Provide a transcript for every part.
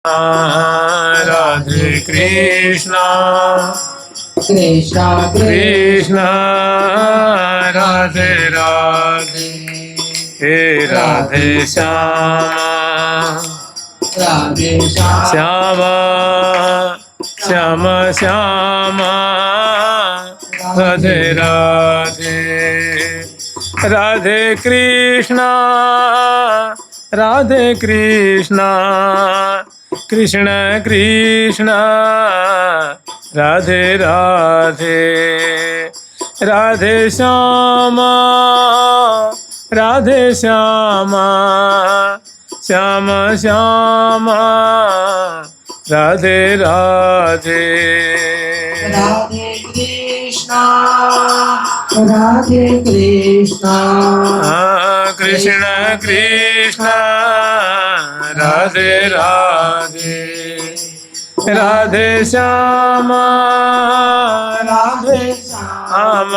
राधे कृष्णा कृष्णा कृष्णा राधे राधे हे राधे श्याम राधे श्याम श्याम श्याम श्याम राधे राधे राधे कृष्णा राधे कृष्णा कृष्ण कृष्ण राधे राधे राधे श्याम राधे श्याम श्याम श्याम राधे राधे राधे कृष्णा राधे कृष्णा कृष्ण कृष्ण राधे राधे राधे श्याम राधे श्याम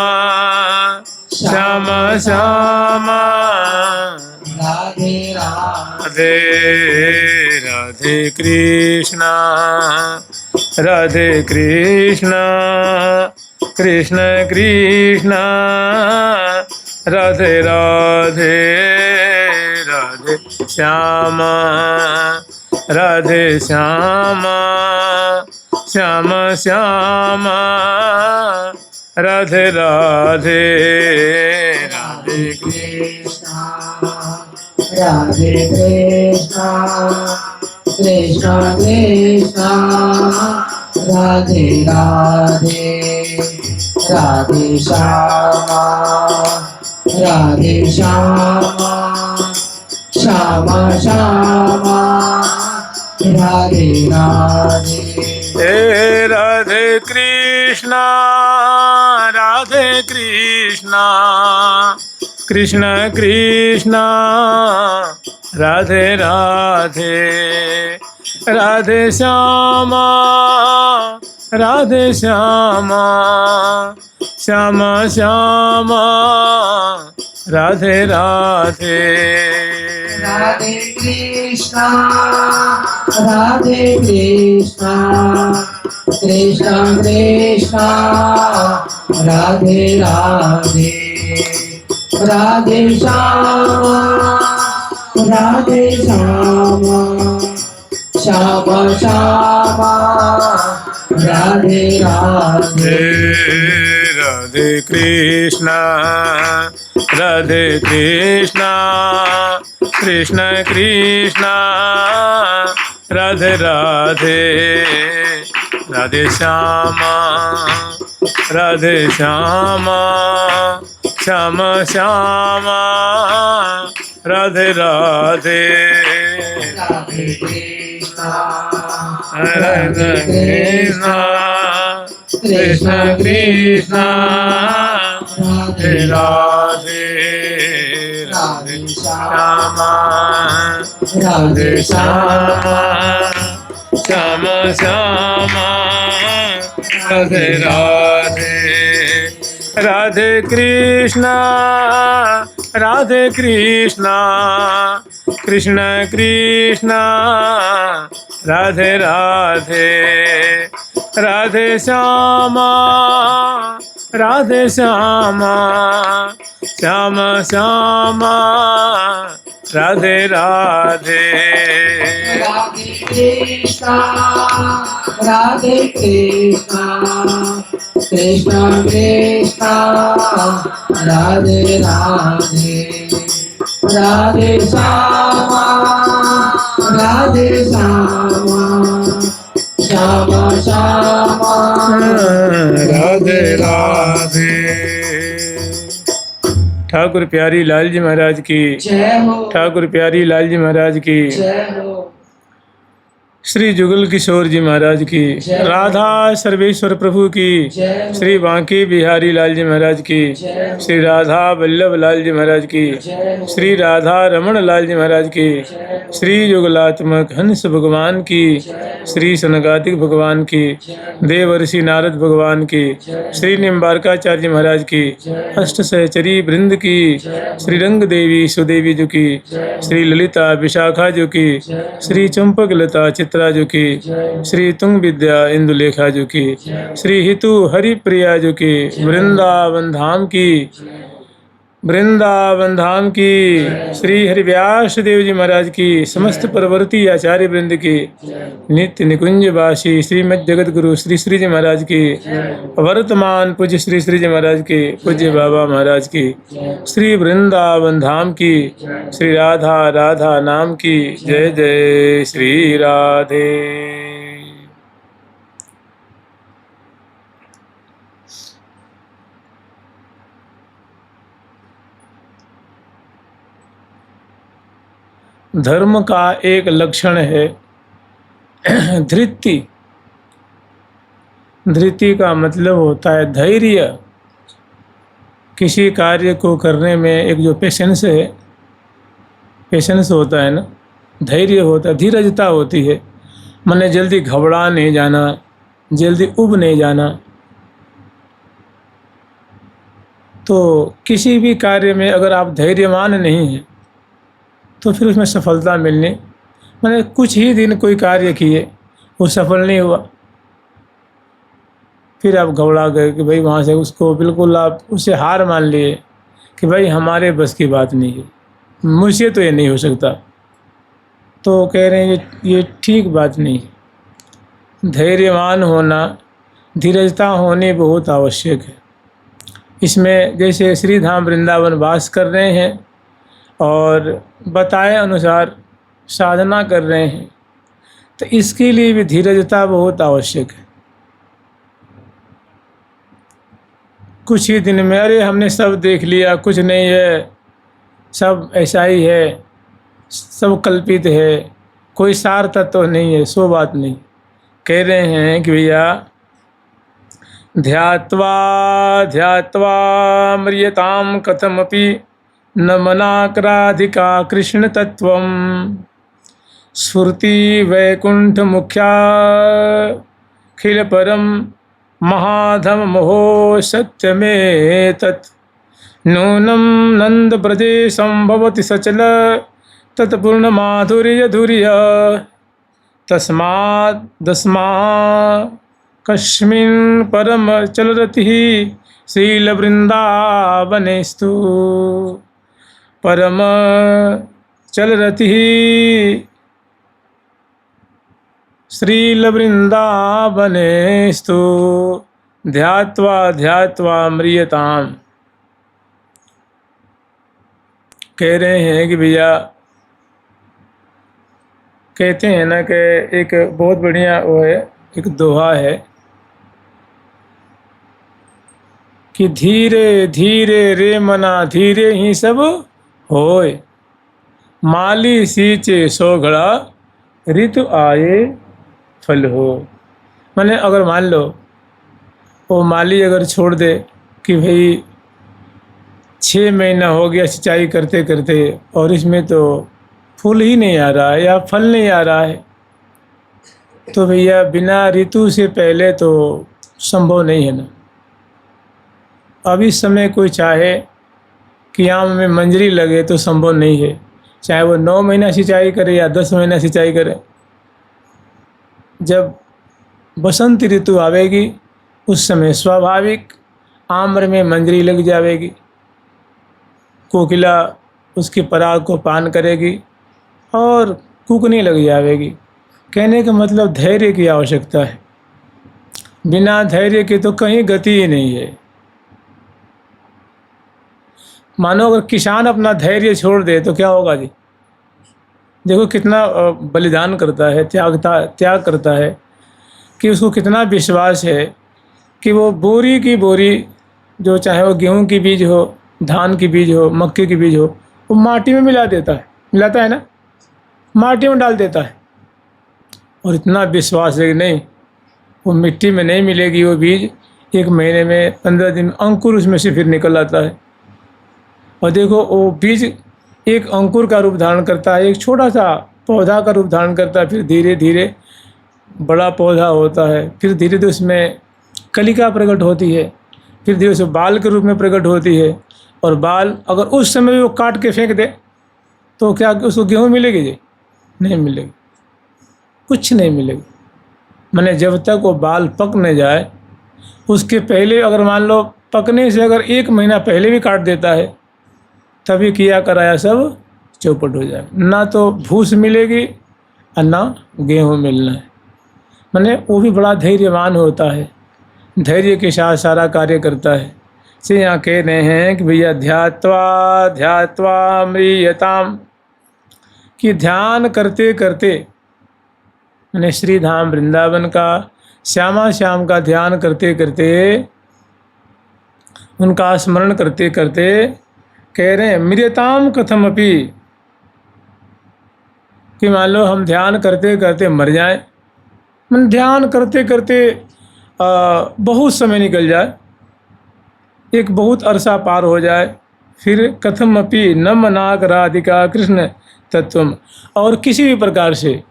श्याम श्याम राधे राधे राधे कृष्णा राधे कृष्णा कृष्ण कृष्ण राधे राधे राधे श्याम राधे श्याम श्याम श्याम राधे राधे राधे कृष्णा राधे कृष्णा कृष्णा कृष्णा राधे राधे राधे श्यामा राधे श्यामा श्यामा श्यामा राधे राधे हे राधे कृष्णा राधे कृष्णा कृष्ण कृष्णा राधे राधे राधे श्यामा राधे श्यामा श्याम श्याम राधे राधे राधे कृष्णा राधे कृष्णा कृष्णा कृष्णा राधे राधे राधे श्यामा राधे श्यामा श्यामा श्यामा राधे राधे राधे कृष्णा राधे कृष्णा कृष्ण कृष्णा राधे राधे राधे श्यामा राधे श्यामा श्याम श्यामा राधे राधे राधे कृष्णा राधे कृष्णा कृष्ण कृष्ण राधे राधे राधे श्यामा राधे श्यामा श्याम श्यामा राधे राधे राधे कृष्णा राधे कृष्णा कृष्ण कृष्ण राधे राधे राधे श्यामा राधे श्यामा श्याम श्यामा राधे राधे राधे कृष्णा राधे कृष्णा कृष्णा कृष्णा राधे राधे राधे श्यामा राधे श्यामा श्यामा श्यामा राधे राधे। ठाकुर प्यारी लाल जी महाराज की जय हो। ठाकुर प्यारी लाल जी महाराज की जय हो। श्री जुगल किशोर जी महाराज की राधा सर्वेश्वर प्रभु की श्री बांके बिहारी लाल जी महाराज की श्री राधा वल्लभ लाल जी महाराज की श्री राधा रमण लाल जी महाराज की श्री युगलात्मक हंस भगवान की श्री सनकादिक भगवान की देवर्षि नारद भगवान की श्री निम्बारकाचार्य महाराज की अष्ट सहचरी वृंद की श्री रंग देवी सुदेवी जी की श्री ललिता विशाखा जी की श्री चंपक लता चित्रा जी की, श्री तुंग विद्या इंदुलेखा जी की, श्री हितु हरिप्रिया जी की, वृंदावन धाम की, वृंदावन धाम की, श्री हरिव्यास देव जी महाराज की, समस्त परवर्ती आचार्य वृंद की, नित्य निकुंज वासी श्रीमद जगत गुरु श्री श्री जी महाराज की, वर्तमान पूज्य श्री श्री जी महाराज की, पूज्य बाबा महाराज की, श्री वृंदावन धाम की, श्री राधा राधा नाम की, जय जय श्री राधे। धर्म का एक लक्षण है धृति। धृति का मतलब होता है धैर्य। किसी कार्य को करने में एक जो पेशेंस है, पेशेंस होता है ना, धैर्य होता है, धीरजता होती है। माने जल्दी घबरा नहीं जाना, जल्दी उब नहीं जाना। तो किसी भी कार्य में अगर आप धैर्यवान नहीं हैं तो फिर उसमें सफलता मिलनी, मैंने कुछ ही दिन कोई कार्य किए वो सफल नहीं हुआ, फिर आप घबरा गए कि भाई वहाँ से उसको बिल्कुल आप उससे हार मान लिए कि भाई हमारे बस की बात नहीं है, मुझसे तो ये नहीं हो सकता। तो कह रहे हैं ये ठीक बात नहीं है। धैर्यवान होना, धीरजता होनी बहुत आवश्यक है। इसमें जैसे श्री धाम वृंदावन वास कर रहे हैं और बताए अनुसार साधना कर रहे हैं, तो इसके लिए भी धीरजता बहुत आवश्यक है। कुछ ही दिन में अरे हमने सब देख लिया, कुछ नहीं है, सब ऐसा ही है, सब कल्पित है, कोई सार तत्व नहीं है, सो बात नहीं। कह रहे हैं कि भैया ध्यात्वा ध्यात्वा म्रियताम कथमपि न मनाक्राधिका कृष्ण तत्वम स्फूर्ति वैकुंठ मुख्या खिल परम महाधम मोहो सत्य में तत् नूनम नंद ब्रजे संभवति सचल तत्पूर्ण माधुर्य धुर्य तस्मात् दस्मा कस्मिन् परम चलरति श्रील वृंदावनेस्तु परम चलरति श्रील वृंदावनेस्तु ध्यात्वा ध्यात्वा म्रियताम। कह रहे हैं कि भैया, कहते हैं ना कि एक बहुत बढ़िया वो है, एक दोहा है कि धीरे धीरे रे मना धीरे ही सब होय, माली सींचे सो घड़ा ऋतु आए फल हो। मैंने अगर मान लो वो माली अगर छोड़ दे कि भाई 6 महीना हो गया सिंचाई करते करते और इसमें तो फूल ही नहीं आ रहा है या फल नहीं आ रहा है, तो भैया बिना ऋतु से पहले तो संभव नहीं है ना। अब इस समय कोई चाहे कि आम में मंजरी लगे तो संभव नहीं है, चाहे वो 9 महीना सिंचाई करे या 10 महीना सिंचाई करे। जब बसंत ऋतु आवेगी उस समय स्वाभाविक आम्र में मंजरी लग जाएगी, कोकिला उसकी पराग को पान करेगी और कूकने लग जाएगी। कहने का मतलब धैर्य की आवश्यकता है, बिना धैर्य के तो कहीं गति ही नहीं है। मानो अगर किसान अपना धैर्य छोड़ दे तो क्या होगा जी? देखो कितना बलिदान करता है, त्याग करता है, कि उसको कितना विश्वास है कि वो बोरी की बोरी, जो चाहे वो गेहूं की बीज हो, धान की बीज हो, मक्के की बीज हो, वो माटी में मिला देता है, मिलाता है ना, माटी में डाल देता है। और इतना विश्वास है कि नहीं, वो मिट्टी में नहीं मिलेगी वो बीज, 1 महीने में 15 दिन में अंकुर उसमें से फिर निकल आता है। और देखो वो बीज एक अंकुर का रूप धारण करता है, एक छोटा सा पौधा का रूप धारण करता है, फिर धीरे धीरे बड़ा पौधा होता है, फिर धीरे धीरे उसमें कलिका प्रकट होती है, फिर धीरे से बाल के रूप में प्रकट होती है। और बाल अगर उस समय भी वो काट के फेंक दे तो क्या उसको गेहूँ मिलेगी जी? नहीं मिलेगी। कुछ नहीं मिलेगा। मैंने जब तक वो बाल पक न जाए, उसके पहले अगर मान लो पकने से अगर 1 महीना पहले भी काट देता है, तभी किया कराया सब चौपट हो जाए। ना तो भूस मिलेगी और ना गेहूँ मिलना है। मैंने वो भी बड़ा धैर्यवान होता है, धैर्य के साथ सारा कार्य करता है। से यहाँ कह रहे हैं कि भैया ध्यात्वा ध्यात्वा म्रियताम, कि ध्यान करते करते, मैंने श्री धाम वृंदावन का श्यामा श्याम का ध्यान करते करते, उनका स्मरण करते करते कह रहे हैं म्रियताम कथमपि, कि मान लो हम ध्यान करते करते मर जाएं। मैं ध्यान करते करते बहुत समय निकल जाए, एक बहुत अरसा पार हो जाए, फिर कथमपि न मनाक राधिका कृष्ण तत्वम, और किसी भी प्रकार से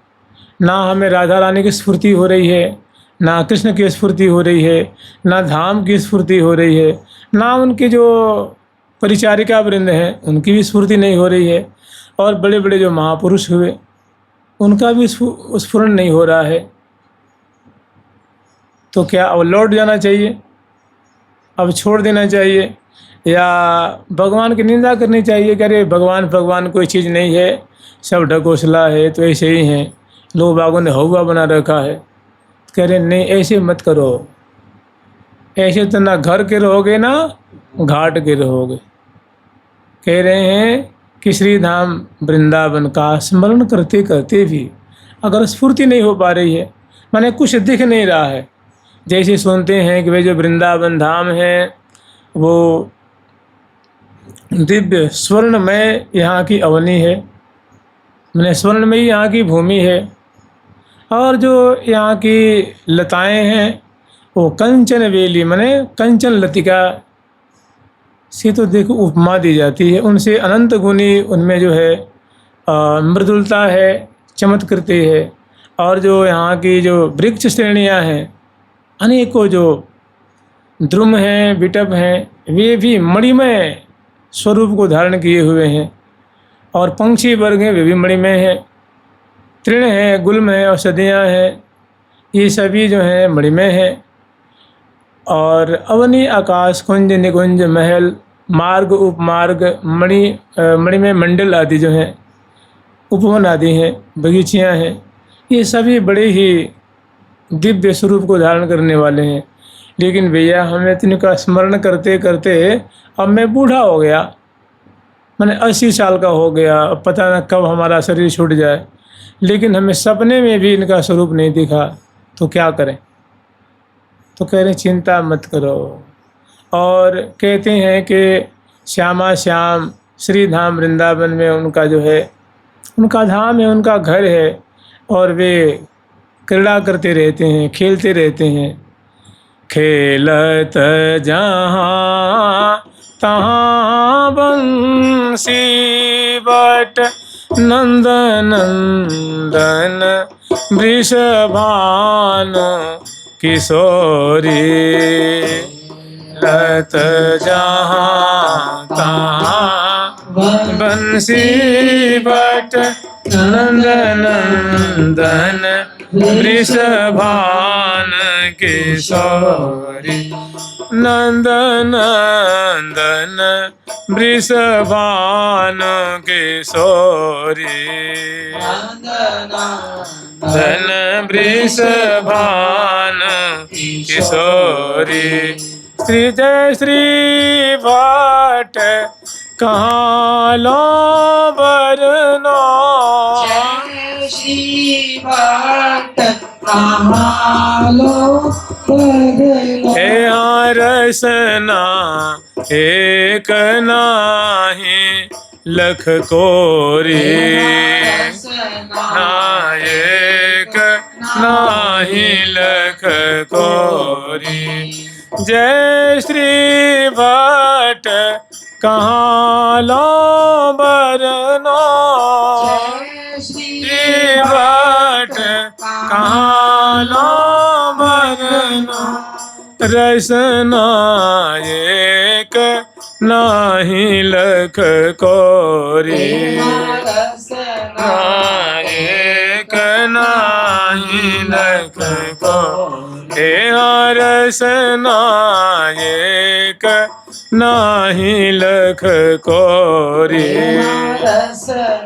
ना हमें राधा रानी की स्फूर्ति हो रही है, ना कृष्ण की स्फूर्ति हो रही है, ना धाम की स्फूर्ति हो रही है, ना उनके जो परिचारिका वृंद हैं उनकी भी स्फूर्ति नहीं हो रही है, और बड़े बड़े जो महापुरुष हुए उनका भी स्फुरण नहीं हो रहा है। तो क्या अब लौट जाना चाहिए, अब छोड़ देना चाहिए, या भगवान की निंदा करनी चाहिए कि अरे भगवान भगवान कोई चीज़ नहीं है, सब ढकोसला है, तो ऐसे ही हैं, लोग बागों ने हवा बना रखा है। कह रहे नहीं, ऐसे मत करो, ऐसे तो ना घर के रहोगे ना घाट के रहोगे। कह रहे हैं कि श्री धाम वृंदावन का स्मरण करते करते भी अगर स्फूर्ति नहीं हो पा रही है, माने कुछ दिख नहीं रहा है, जैसे सुनते हैं कि भाई जो वृंदावन धाम है वो दिव्य स्वर्णमय यहाँ की अवनी है, मैंने स्वर्णमय यहाँ की भूमि है, और जो यहाँ की लताएं हैं वो कंचन वेली, माने कंचन लतिका से तो देखो उपमा दी जाती है, उनसे अनंत गुनी उनमें जो है मृदुलता है, चमत्कृति है। और जो यहाँ की जो वृक्ष श्रेणियाँ हैं, अनेकों जो द्रुम हैं, विटप हैं, वे भी मणिमय स्वरूप को धारण किए हुए हैं, और पंक्षी वर्ग हैं वे भी मणिमय हैं, तृण हैं, गुल्म हैं, औषधियाँ हैं, ये सभी जो हैं मणिमय हैं। और अवनी आकाश कुंज निकुंज महल मार्ग उपमार्ग मणिमय मंडल आदि जो हैं, उपवन आदि हैं, बगीचियाँ हैं, ये सभी बड़े ही दिव्य स्वरूप को धारण करने वाले हैं। लेकिन भैया हमें तो इनका स्मरण करते करते अब मैं बूढ़ा हो गया, मैंने 80 साल का हो गया, अब पता न कब हमारा शरीर छूट जाए, लेकिन हमें सपने में भी इनका स्वरूप नहीं दिखा, तो क्या करें। तो कह रहे चिंता मत करो, और कहते हैं कि श्यामा श्याम श्री धाम वृंदावन में उनका जो है, उनका धाम है, उनका घर है, और वे क्रीड़ा करते रहते हैं, खेलते रहते हैं। खेलत जहाँ तहाँ बंसी बट नंद नंदन वृषभान किशोरी, लत जहाँ तहाँ बंसी बट नंद नंदन वृषभान किशोरी, नंद नंदन वृषभान किशोरी, धन वृषभान किशोरी। श्री जय श्री भट्ट कहाँ लो बरनो, जय श्री भट्ट कहाँ लो बरनो, हे रसना एक नाही लख कोरी, नायक नाही लख कोरी। जय श्री भट्ट कहाँ लो बरनो, जय श्री भट्ट कहाँ लो बरनो, रसना एक नाही लख कोरी, नायक नाही लख को हे रस नायक नाही लख कोरी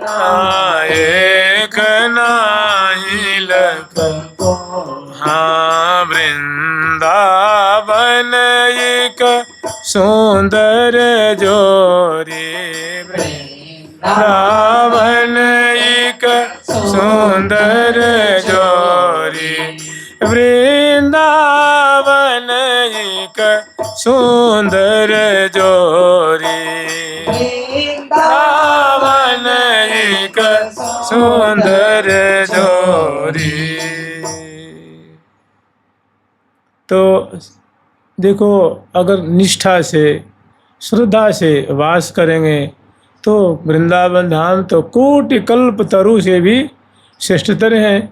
नायक नाही लख हाँ वृंदावन एक सुंदर जोरी वृंदावन एक सुंदर जोरी वृंदावन एक सुंदर जोरी वृंदावन एक सुंदर जोरी। तो देखो, अगर निष्ठा से श्रद्धा से वास करेंगे तो वृंदावन धाम तो कोटि कल्प तरु से भी श्रेष्ठतर है।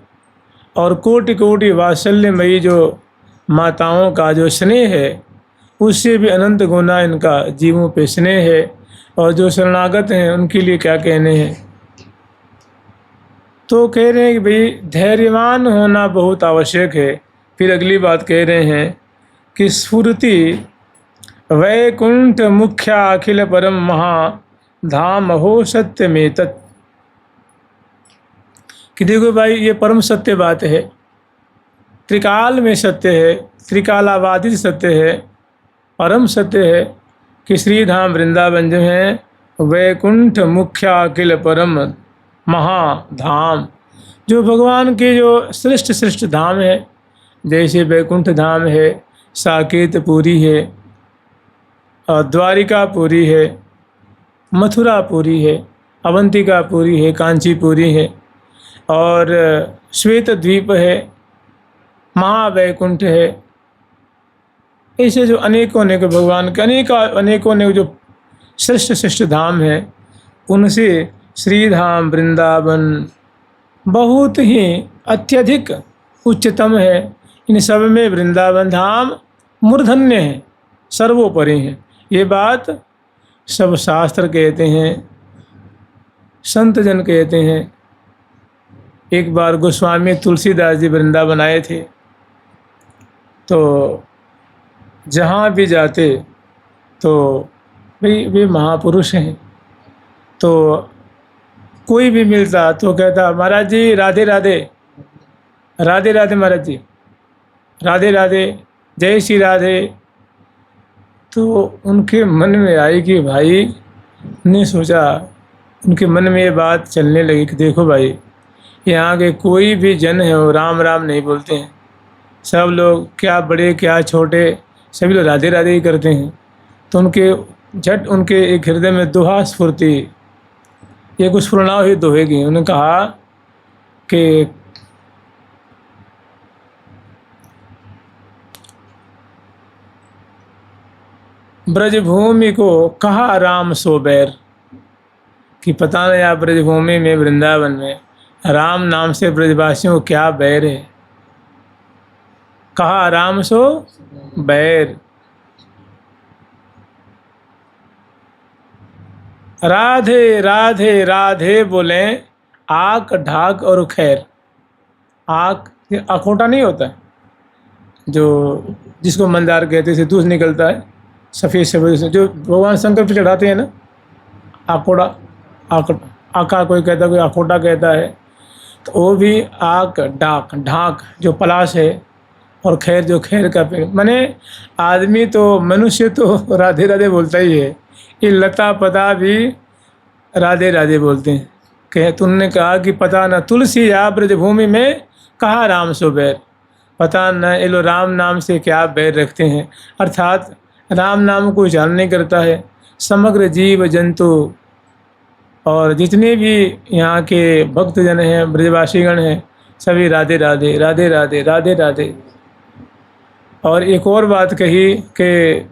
और कोटि कोटि वात्सल्यमयी जो माताओं का जो स्नेह है उससे भी अनंत गुना इनका जीवों पे स्नेह है। और जो शरणागत हैं उनके लिए क्या कहने हैं। तो कह रहे हैं कि भाई धैर्यवान होना बहुत आवश्यक है। फिर अगली बात कह रहे हैं कि स्फूर्ति वैकुंठ मुख्या अखिल परम महा धाम हो सत्य में तत्। कि देखो भाई, ये परम सत्य बात है, त्रिकाल में सत्य है, त्रिकालाबादित सत्य है, परम सत्य है कि श्री धाम वृंदावन जो है वैकुंठ मुख्या अखिल परम महाधाम, जो भगवान के जो श्रेष्ठ श्रेष्ठ धाम है, जैसे वैकुंठ धाम है, साकेतपुरी है, और द्वारिकापुरी है, मथुरापुरी है, अवंतिकापुरी है, कांचीपुरी है, और श्वेत द्वीप है, महावैकुंठ है। ऐसे जो अनेकों अनेक भगवान के अनेकों अनेक जो श्रेष्ठ श्रेष्ठ धाम हैं, उनसे श्री धाम वृंदावन बहुत ही अत्यधिक उच्चतम है। इन सब में वृंदावन धाम मूर्धन्य है, सर्वोपरि है। ये बात सब शास्त्र कहते हैं, संत जन कहते हैं। एक बार गोस्वामी तुलसीदास जी वृंदावन आए थे, तो जहाँ भी जाते तो भाई वे महापुरुष हैं, तो कोई भी मिलता तो कहता महाराज जी राधे राधे, राधे राधे महाराज जी, राधे राधे, जय श्री राधे। तो उनके मन में आई कि भाई ने सोचा, उनके मन में ये बात चलने लगी कि देखो भाई, यहाँ के कोई भी जन है वो राम राम नहीं बोलते हैं। सब लोग क्या बड़े क्या छोटे सभी लोग राधे राधे ही करते हैं। तो उनके झट उनके एक हृदय में दोहा स्फूर्ति, ये कुछ स्फुरनाव ही दोहेगी। उन्होंने कहा कि ब्रजभूमि को कहा राम सो बैर, कि पता नहीं आप ब्रजभूमि में वृंदावन में राम नाम से ब्रजवासियों को क्या बैर है। कहा राम सो बैर, राधे राधे राधे बोले आक ढाक और खैर। आक अखोटा नहीं होता जो जिसको मंदार कहते से दूध निकलता है सफ़ेद सफ़ेद से, जो भगवान शंकर पे चढ़ाते हैं ना, आकोड़ा, आका कोई कहता है, कोई अखोटा कहता है। तो वो भी आक डाक ढाक जो पलाश है, और खैर जो खैर का पेड़। माने आदमी तो मनुष्य तो राधे राधे बोलता ही है, ये लता पता भी राधे राधे बोलते हैं। कह तुमने कहा कि पता न तुलसी या ब्रजभूमि में कहा राम सो बैर, पता न ये लोग राम नाम से क्या बैर रखते हैं। अर्थात राम नाम को उच्चारण नहीं करता है। समग्र जीव जंतु और जितने भी यहाँ के भक्तजन हैं, ब्रजवासीगण हैं, सभी राधे राधे राधे राधे राधे राधे। और एक और बात कही कि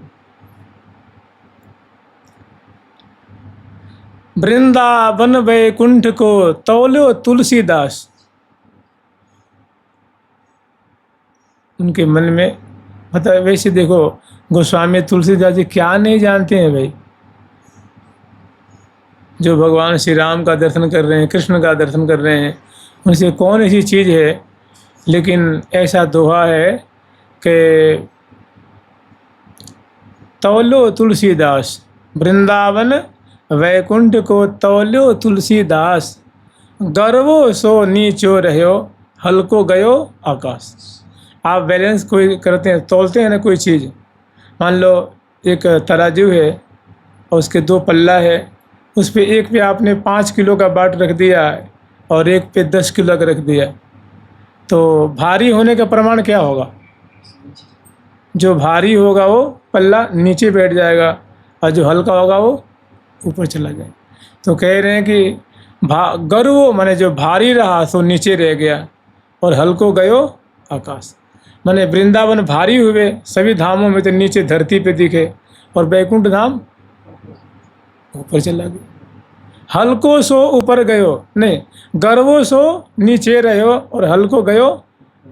वृंदावन वैकुंठ को तौलो तुलसीदास। उनके मन में मतलब वैसे देखो, गोस्वामी तुलसीदास जी क्या नहीं जानते हैं भाई। जो भगवान श्री राम का दर्शन कर रहे हैं, कृष्ण का दर्शन कर रहे हैं, उनसे कौन ऐसी चीज़ है लेकिन ऐसा दोहा है कि तौलो तुलसीदास, वृंदावन वैकुंठ को तौलो तुलसीदास, गर्वो सो नीचो रहो, हल्को गयो आकाश। आप बैलेंस कोई करते हैं, तौलते हैं ना कोई चीज़, मान लो एक तराजू है और उसके 2 पल्ला है, उस पे एक पे आपने 5 किलो का बाट रख दिया और एक पे 10 किलो का रख दिया, तो भारी होने का प्रमाण क्या होगा? जो भारी होगा वो पल्ला नीचे बैठ जाएगा और जो हल्का होगा वो ऊपर चला जाएगा। तो कह रहे हैं कि गर्व माने जो भारी रहा सो नीचे रह गया और हल्को गयो आकाश। माने वृंदावन भारी हुए सभी धामों में तो नीचे धरती पे दिखे और वैकुंठ धाम ऊपर चला गया। हल्को सो ऊपर गयो, नहीं, गर्वो सो नीचे रहो और हल्को गयो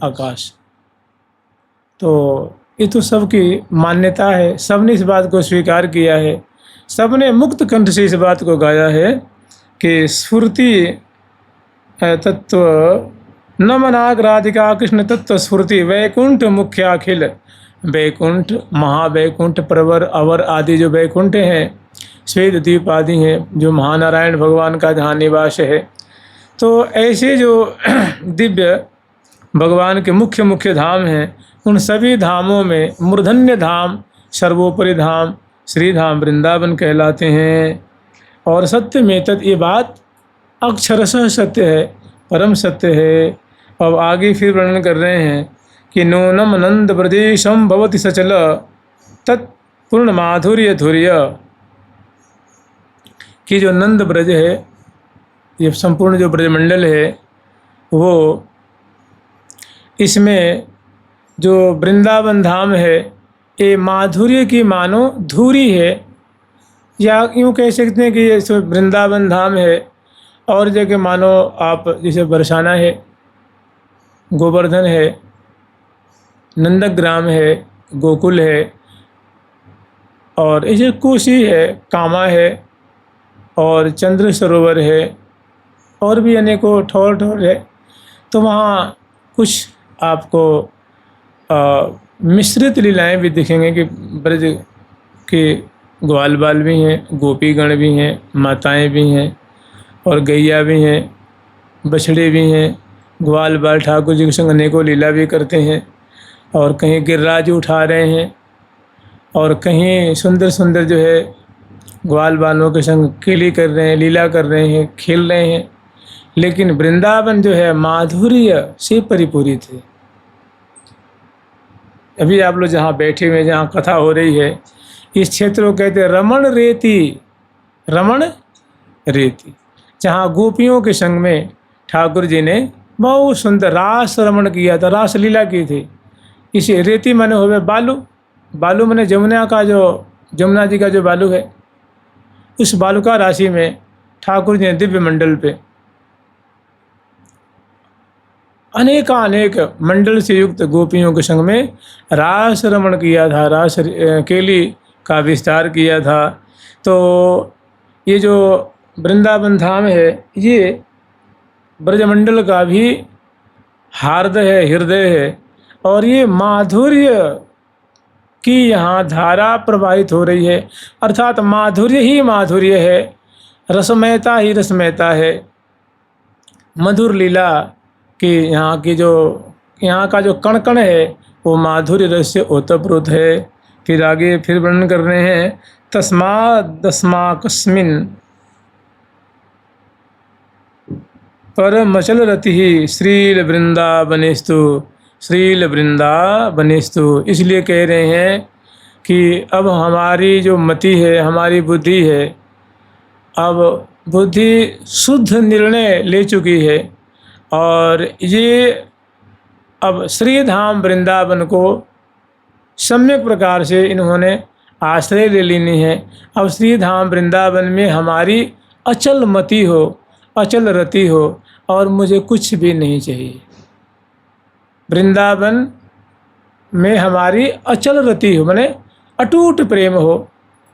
आकाश। तो ये तो सबकी मान्यता है, सबने इस बात को स्वीकार किया है, सबने मुक्त कंठ से इस बात को गाया है कि स्फूर्ति तत्व न मनाग राधिका कृष्ण तत्व स्फूर्ति, वैकुंठ मुख्य अखिल, वैकुंठ महावैकुंठ प्रवर अवर आदि जो वैकुंठ हैं, श्वेत द्वीप आदि हैं, जो महानारायण भगवान का जहाँ निवास है। तो ऐसे जो दिव्य भगवान के मुख्य मुख्य धाम हैं, उन सभी धामों में मूर्धन्य धाम, सर्वोपरि धाम श्री धाम वृंदावन कहलाते हैं। और सत्य में तत्, ये बात अक्षरशः सत्य है, परम सत्य है। अब आगे फिर वर्णन कर रहे हैं कि नूनम नंद ब्रजेशम भवति सचल तत्पूर्ण माधुर्य धुर्य, कि जो नंद ब्रज है, ये संपूर्ण जो ब्रजमंडल है, वो इसमें जो वृंदावन धाम है ये माधुर्य की मानो धूरी है, या यूँ कह सकते हैं कि ये वृंदावन धाम है। और जगह मानो आप जैसे बरसाना है, गोवर्धन है, नंदग्राम है, गोकुल है, और ऐसे कोसी है, कामा है, और चंद्र सरोवर है, और भी अनेकों ठौर ठौर है। तो वहाँ कुछ आपको मिश्रित लीलाएं भी दिखेंगे कि ब्रज के ग्वाल बाल भी हैं, गोपीगण भी हैं, माताएं भी हैं, और गैया भी हैं, बछड़े भी हैं। ग्वाल बाल ठाकुर जी के संग अनेकों लीला भी करते हैं, और कहीं गिरिराज उठा रहे हैं, और कहीं सुंदर सुंदर जो है ग्वाल बालों के संग केली कर रहे हैं, लीला कर रहे हैं, खेल रहे हैं। लेकिन वृंदावन जो है माधुर्य से परिपूरित है। अभी आप लोग जहाँ बैठे हुए, जहाँ कथा हो रही है, इस क्षेत्र को कहते हैं रमण रेती, रमण रेती, जहाँ गोपियों के संग में ठाकुर जी ने बहुत सुंदर रास रमण किया था, रास लीला की थी। इसे रेती माने हुए बालू, बालू माने जमुना का जो, जमुना जी का जो बालू है, उस बालुका राशि में ठाकुर जी ने दिव्य मंडल पे अनेक मंडल से युक्त गोपियों के संग में रास रमण किया था, रास केली का विस्तार किया था। तो ये जो वृंदावन धाम है, ये ब्रजमंडल का भी हार्द है, हृदय है, और ये माधुर्य की यहाँ धारा प्रवाहित हो रही है। अर्थात माधुर्य ही माधुर्य है, रसमयता ही रसमयता है। मधुर लीला कि यहाँ की जो, यहाँ का जो कण कण है वो माधुर्य रस से ओतप्रोत है। फिर आगे फिर वर्णन कर रहे हैं, तस्माकस्मिन् परमचल रति ही श्रील वृंदावनेस्तु, श्रील वृंदावनेस्तु। इसलिए कह रहे हैं कि अब हमारी जो मति है, हमारी बुद्धि है, अब बुद्धि शुद्ध निर्णय ले चुकी है, और ये अब श्री धाम वृंदावन को सम्यक प्रकार से इन्होंने आश्रय ले लेनी है। अब श्री धाम वृंदावन में हमारी अचल मति हो, अचल रति हो, और मुझे कुछ भी नहीं चाहिए। वृंदावन में हमारी अचल रति हो, माने अटूट प्रेम हो,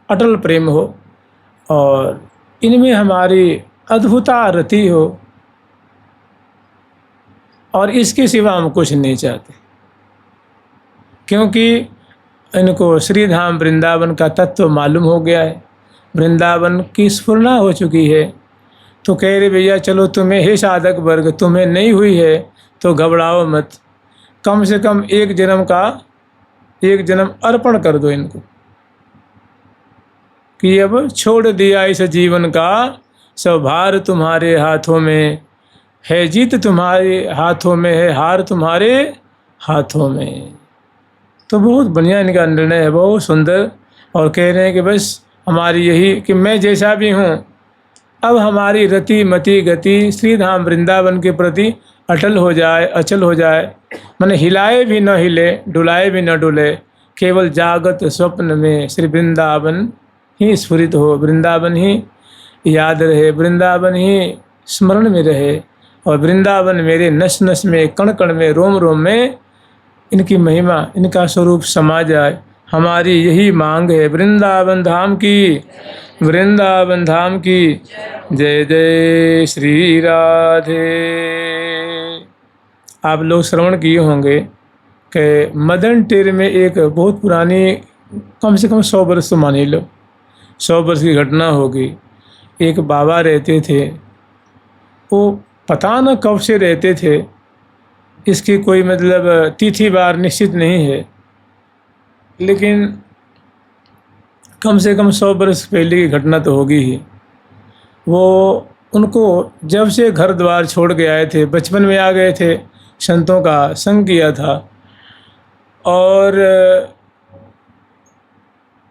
अटल प्रेम हो, और इनमें हमारी अद्भुता रति हो। और इसके सिवा हम कुछ नहीं चाहते, क्योंकि इनको श्री धाम वृंदावन का तत्व मालूम हो गया है, वृंदावन की स्फुरना हो चुकी है। तो कह रहे भैया चलो तुम्हें, हे साधक वर्ग, तुम्हें नहीं हुई है तो घबराओ मत, कम से कम एक जन्म अर्पण कर दो इनको, कि अब छोड़ दिया इस जीवन का सब भार तुम्हारे हाथों में है, जीत तुम्हारे हाथों में है, हार तुम्हारे हाथों में। तो बहुत बढ़िया इनका निर्णय है, बहुत सुंदर। और कह रहे हैं कि बस हमारी यही, कि मैं जैसा भी हूँ, अब हमारी रति मति गति श्री धाम वृंदावन के प्रति अटल हो जाए, अचल हो जाए, माने हिलाए भी न हिले, डुलाए भी न डुले, केवल जागत स्वप्न में श्री वृंदावन ही स्फुरित हो, वृंदावन ही याद रहे, वृंदावन ही स्मरण में रहे, और वृंदावन मेरे नस नस में, कण कण में, रोम रोम में इनकी महिमा, इनका स्वरूप समा जाए। हमारी यही मांग है। वृंदावन धाम की, वृंदावन धाम की जय जय श्री राधे। आप लोग श्रवण किए होंगे कि मदन टेर में एक बहुत पुरानी, कम से कम 100 वर्ष तो मान ही लो, 100 वर्ष की घटना होगी। एक बाबा रहते थे, वो पता न कब से रहते थे, इसकी कोई मतलब तिथि बार निश्चित नहीं है, लेकिन कम से कम 100 वर्ष पहले की घटना तो होगी ही। वो उनको जब से घर द्वार छोड़ के आए थे, बचपन में आ गए थे, संतों का संग किया था, और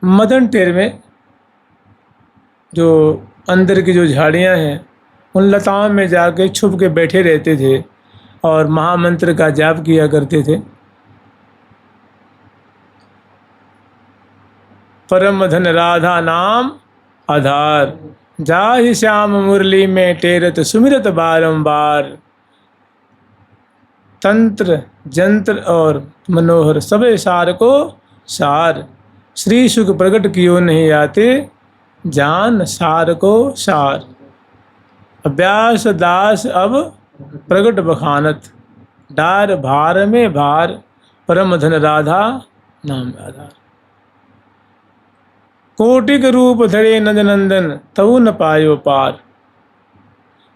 मदन टेर में जो अंदर की जो झाड़ियाँ हैं, उन लताओं में जाके छुप के बैठे रहते थे और महामंत्र का जाप किया करते थे। परम धन राधा नाम आधार, जाहि श्याम मुरली में टेरत सुमिरत बारंबार, तंत्र जंत्र और मनोहर सबे सार को सार, श्री सुख प्रकट कियो नहीं आते, जान सार को सार, अभ्यास दास अब प्रगट बखानत, डार भार में भार, परम धन राधा नाम आधार। कोटिक रूप धरे नंद नंदन, तऊ न पायो पार,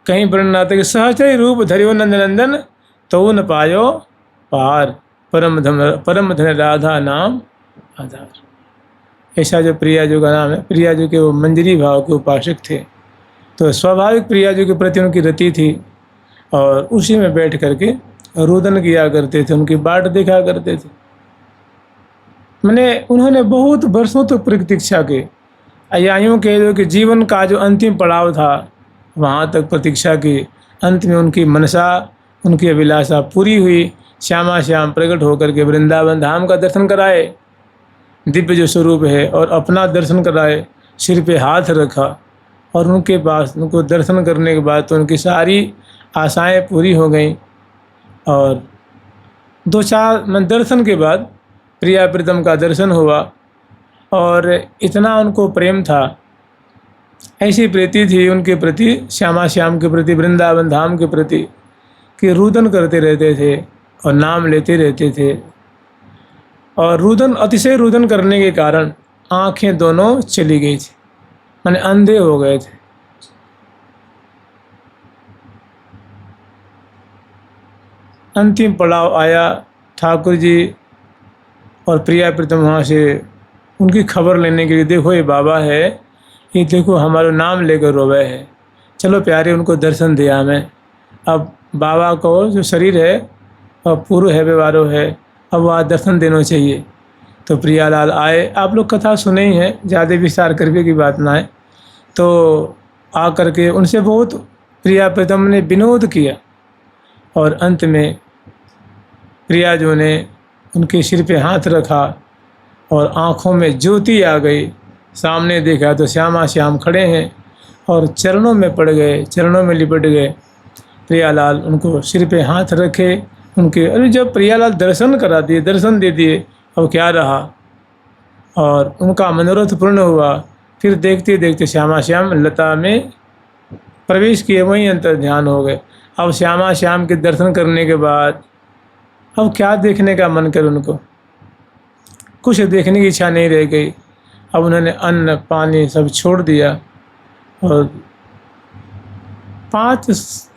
कहीं वर्णनाते कि सहचरी रूप धरियो नंद नंदन, तऊ न पायो पार, परम धन राधा नाम आधार। ऐसा जो प्रिया जी का नाम है, प्रिया जी के वो मंजरी भाव के उपासक थे, तो स्वाभाविक प्रिया जी के प्रति उनकी रति थी, और उसी में बैठ करके रुदन किया करते थे, उनकी बाट देखा करते थे। मैंने उन्होंने बहुत वर्षों तक प्रतीक्षा की, या यूँ कह दो कि जीवन का जो अंतिम पड़ाव था वहाँ तक प्रतीक्षा की। अंत में उनकी मनसा, उनकी अभिलाषा पूरी हुई। श्यामा श्याम प्रकट होकर के वृंदावन धाम का दर्शन कराए, दिव्य जो स्वरूप है, और अपना दर्शन कराए, सिर पे हाथ रखा, और उनके पास उनको दर्शन करने के बाद तो उनकी सारी आशाएं पूरी हो गईं। और 2-4 दर्शन के बाद प्रिया प्रीतम का दर्शन हुआ, और इतना उनको प्रेम था, ऐसी प्रीति थी उनके प्रति, श्यामा श्याम के प्रति, वृंदावन धाम के प्रति, कि रुदन करते रहते थे और नाम लेते रहते थे। और रुदन, अतिशय रुदन करने के कारण आंखें दोनों चली गई थी, माने अंधे हो गए थे। अंतिम पड़ाव आया, ठाकुर जी और प्रिया प्रीतम वहाँ से उनकी खबर लेने के लिए, देखो ये बाबा है, ये देखो हमारा नाम लेकर रोवे है, चलो प्यारे उनको दर्शन दिया हमें। अब बाबा को जो शरीर है और पूर्व है व्यवहारो है, अब वहाँ दर्शन देना चाहिए। तो प्रियालाल आए, आप लोग कथा सुने ही हैं, ज़्यादा विस्तार करके की बात ना है। तो आ करके उनसे बहुत प्रिया प्रीतम ने विनोद किया, और अंत में प्रिया जो ने उनके सिर पे हाथ रखा और आँखों में ज्योति आ गई। सामने देखा तो श्यामा श्याम खड़े हैं और चरणों में पड़ गए, चरणों में लिपट गए। प्रियालाल उनको सिर पे हाथ रखे, उनके, अरे जब प्रियालाल दर्शन करा दिए, दर्शन दे दिए, अब क्या रहा, और उनका मनोरथ पूर्ण हुआ। फिर देखते देखते श्यामा श्याम लता में प्रवेश किए, वहीं अंतर ध्यान हो गए। अब श्यामा श्याम के दर्शन करने के बाद अब क्या देखने का मन कर उनको, कुछ देखने की इच्छा नहीं रह गई। अब उन्होंने अन्न पानी सब छोड़ दिया और 5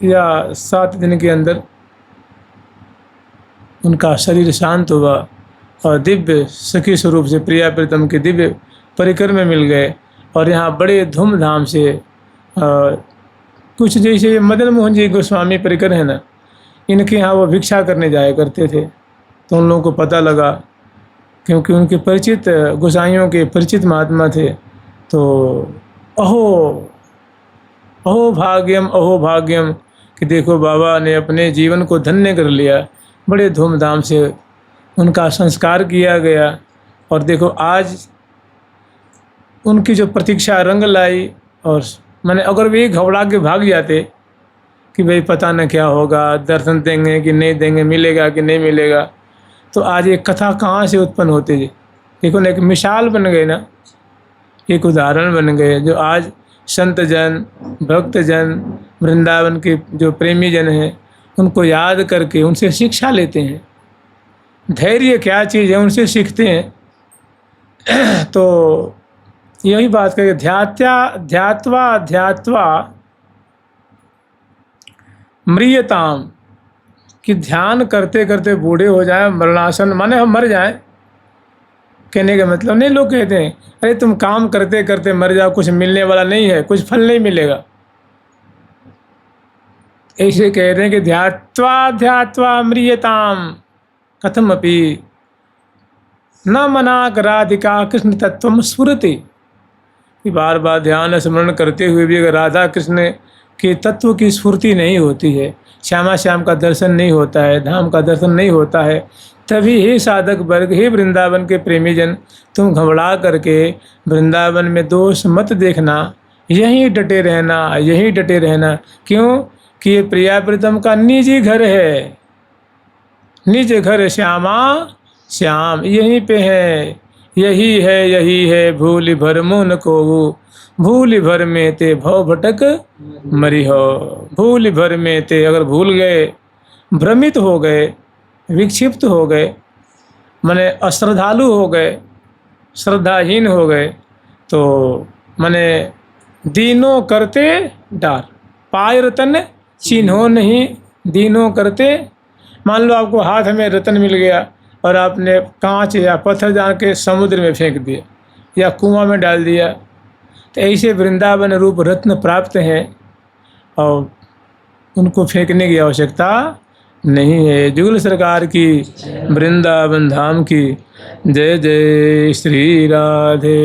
या 7 दिन के अंदर उनका शरीर शांत हुआ और दिव्य सखी स्वरूप से प्रिया प्रीतम के दिव्य परिकर में मिल गए। और यहाँ बड़े धूमधाम से कुछ जैसे मदन मोहन जी गोस्वामी परिकर है ना, इनके यहाँ वो भिक्षा करने जाया करते थे। तो उन लोगों को पता लगा, क्योंकि उनके परिचित गोसाइयों के परिचित महात्मा थे। तो अहो अहो भाग्यम कि देखो बाबा ने अपने जीवन को धन्य कर लिया। बड़े धूमधाम से उनका संस्कार किया गया। और देखो आज उनकी जो प्रतीक्षा रंग लाई। और मैंने अगर वे घबरा के भाग जाते कि भाई पता न क्या होगा, दर्शन देंगे कि नहीं देंगे, मिलेगा कि नहीं मिलेगा, तो आज एक कथा कहाँ से उत्पन्न होती है। देखो ना, एक मिसाल बन गए ना, एक उदाहरण बन गए जो आज संत जन भक्त जन वृंदावन के जो प्रेमी जन हैं उनको याद करके उनसे शिक्षा लेते हैं। धैर्य क्या चीज़ है उनसे सीखते हैं। तो यही बात करें, ध्यात्वा म्रियताम कि ध्यान करते करते बूढ़े हो जाएं, मरणासन माने हम मर जाएं। कहने का मतलब नहीं, लोग कहते हैं अरे तुम काम करते करते मर जाओ, कुछ मिलने वाला नहीं है, कुछ फल नहीं मिलेगा। ऐसे कह रहे हैं कि ध्यात्वा म्रियताम कथमपि न मनाक राधिका कृष्ण तत्वम स्फुरति। कि बार बार ध्यान स्मरण करते हुए भी अगर राधा कृष्ण के तत्व की स्फूर्ति नहीं होती है, श्यामा श्याम का दर्शन नहीं होता है, धाम का दर्शन नहीं होता है, तभी हे साधक वर्ग, हे वृंदावन के प्रेमी जन, तुम घबरा करके वृंदावन में दोष मत देखना, यहीं डटे रहना, यहीं डटे रहना। क्यों कि ये प्रिया प्रीतम का निजी घर है, निज घर श्यामा श्याम यहीं पे है, यही है भूल भर मोन को, भूल भर में ते भव भटक मरी हो। भूल भर में ते अगर भूल गए, भ्रमित हो गए, विक्षिप्त हो गए, माने अश्रद्धालु हो गए, श्रद्धाहीन हो गए, तो माने दीनों करते डार पाय रतन चिन्हो नहीं, दीनों करते। मान लो आपको हाथ में रतन मिल गया और आपने कांच या पत्थर जान के समुद्र में फेंक दिया या कुआं में डाल दिया, तो ऐसे वृंदावन रूप रत्न प्राप्त हैं और उनको फेंकने की आवश्यकता नहीं है। जुगल सरकार की, वृंदावन धाम की जय जय श्री राधे।